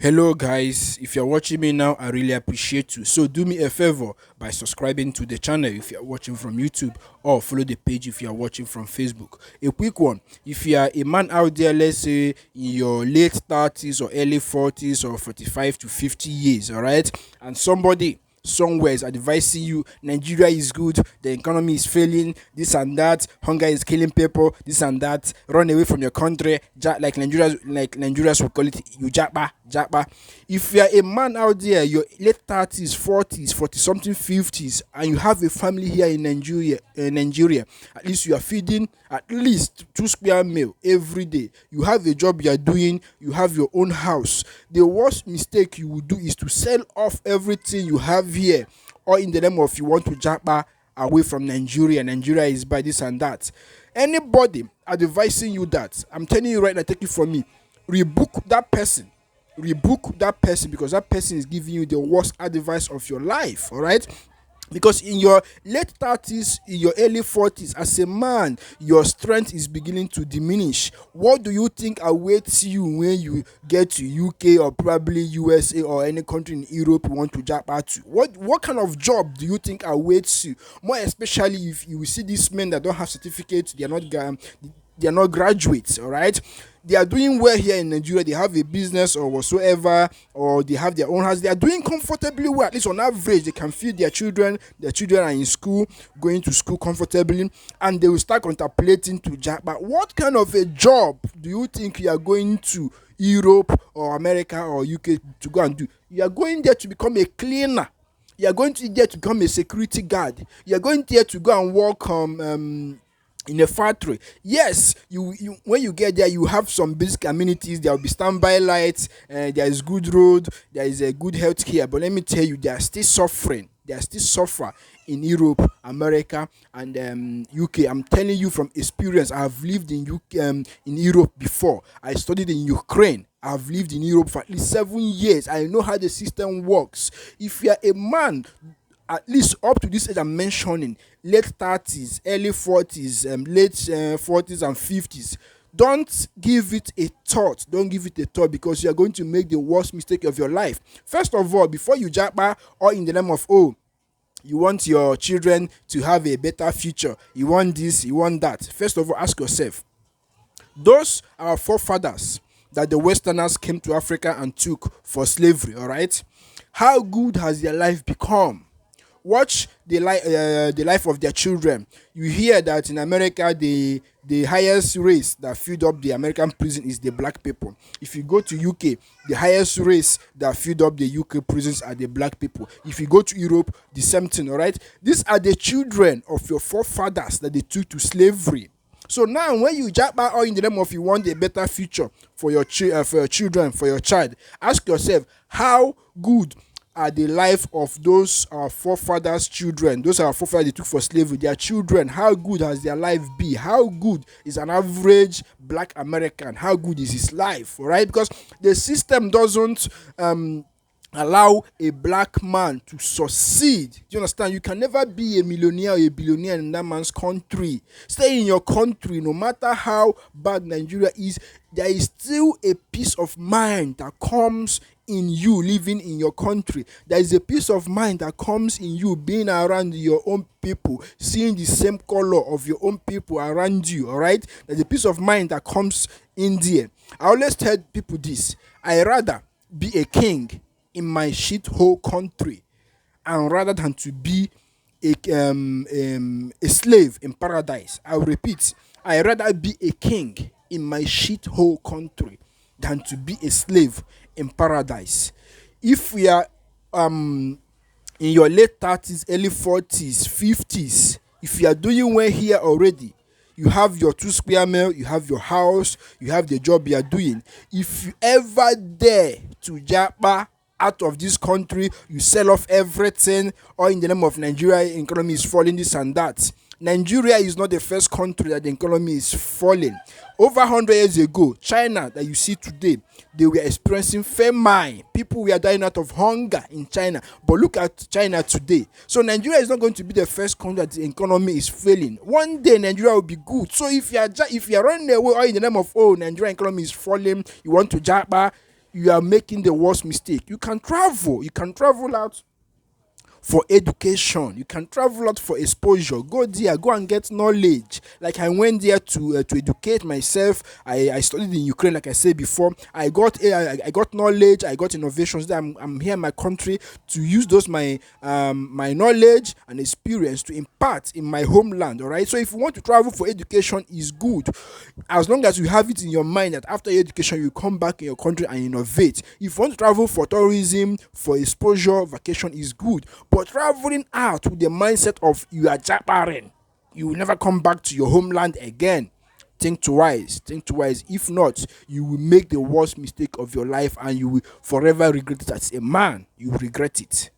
Hello guys, if you're watching me now, I really appreciate you. So do me a favor by subscribing to the channel if you're watching from YouTube, or follow the page if you're watching from Facebook. A quick one, if you are a man out there, let's say in your late 30s or early 40s or 45 to 50 years, all right, and somebody somewhere is advising you Nigeria is good, the economy is failing, this and that, hunger is killing people, this and that, run away from your country, like Nigerians would call it, you JAPA. If you are a man out there, your late 30s, 40s, 40 something, 50s, and you have a family here in Nigeria, at least you are feeding at least 2 square meal every day, you have a job you are doing, you have your own house, the worst mistake you will do is to sell off everything you have here, or in the name of you want to japa away from Nigeria is by this and that. Anybody advising you that, I'm telling you right now, take it from me, rebook that person. Rebook that person, because that person is giving you the worst advice of your life. All right, because in your late 30s, in your early 40s, as a man, your strength is beginning to diminish. What do you think awaits you when you get to UK or probably USA or any country in Europe you want to jump out to? What kind of job do you think awaits you? More especially if you see these men that don't have certificates, they are not graduates. All right, they are doing well here in Nigeria, they have a business or whatsoever, or they have their own house, they are doing comfortably well. At least on average, they can feed their children are in school, going to school comfortably, and they will start contemplating to job. But what kind of a job do you think you are going to Europe or America or UK to go and do? You are going there to become a cleaner, you are going to there to become a security guard, you are going there to go and work in a factory. Yes, you when you get there, you have some basic amenities. There will be standby lights, there is good road, there is a good health care, but let me tell you, they are still suffering, they are still suffer in Europe, America, and UK. I'm telling you from experience. I have lived in in Europe before. I studied in Ukraine. I've lived in Europe for at least 7 years. I know how the system works. If you are a man at least up to this age I'm mentioning, late 30s, early 40s, late 40s and 50s, don't give it a thought. Don't give it a thought, because you are going to make the worst mistake of your life. First of all, before you japa, or in the name of, oh, you want your children to have a better future, you want this, you want that, first of all, ask yourself, those are our forefathers that the Westerners came to Africa and took for slavery, all right? How good has their life become? Watch the life of their children. You hear that in America, the highest race that filled up the American prison is the black people. If you go to UK, the highest race that filled up the UK prisons are the black people. If you go to Europe, the same thing. All right, these are the children of your forefathers that they took to slavery. So now, when you jump out in the name of you want a better future for your children, for your child, ask yourself, how good are the life of those our forefathers' children? Those are our forefathers they took for slavery. Their children, how good has their life be? How good is an average black American? How good is his life? All right, because the system doesn't allow a black man to succeed. Do you understand? You can never be a millionaire or a billionaire in that man's country. Stay in your country. No matter how bad Nigeria is, there is still a peace of mind that comes in you living in your country. There is a peace of mind that comes in you being around your own people, seeing the same color of your own people around you. All right, there's a peace of mind that comes in there. I always tell people this: I rather be a king in my shithole country, and rather than to be a slave in paradise. I'll repeat: I rather be a king in my shithole country than to be a slave in paradise. If we are in your late 30s, early 40s, 50s, if you are doing well here already, you have your 2 square meal, you have your house, you have the job you are doing. If you ever dare to japa out of this country, you sell off everything, or in the name of Nigeria, economy is falling, this and that. Nigeria is not the first country that the economy is falling. Over 100 years ago, China that you see today, they were experiencing famine. People were dying out of hunger in China. But look at China today. So Nigeria is not going to be the first country that the economy is failing. One day Nigeria will be good. So if you are running away, or in the name of, oh, Nigerian economy is falling, you want to japa, you are making the worst mistake. You can travel. You can travel out for education. You can travel out for exposure. Go there, go and get knowledge. Like I went there to educate myself. I studied in Ukraine, like I said before. I got knowledge. I got innovations. That I'm here in my country to use those my knowledge and experience to impart in my homeland. All right. So if you want to travel for education, is good, as long as you have it in your mind that after your education you come back in your country and innovate. If you want to travel for tourism, for exposure, vacation is good, but traveling out with the mindset of you are japaring, you will never come back to your homeland again. Think twice. Think twice. If not, you will make the worst mistake of your life and you will forever regret it. As a man, you will regret it.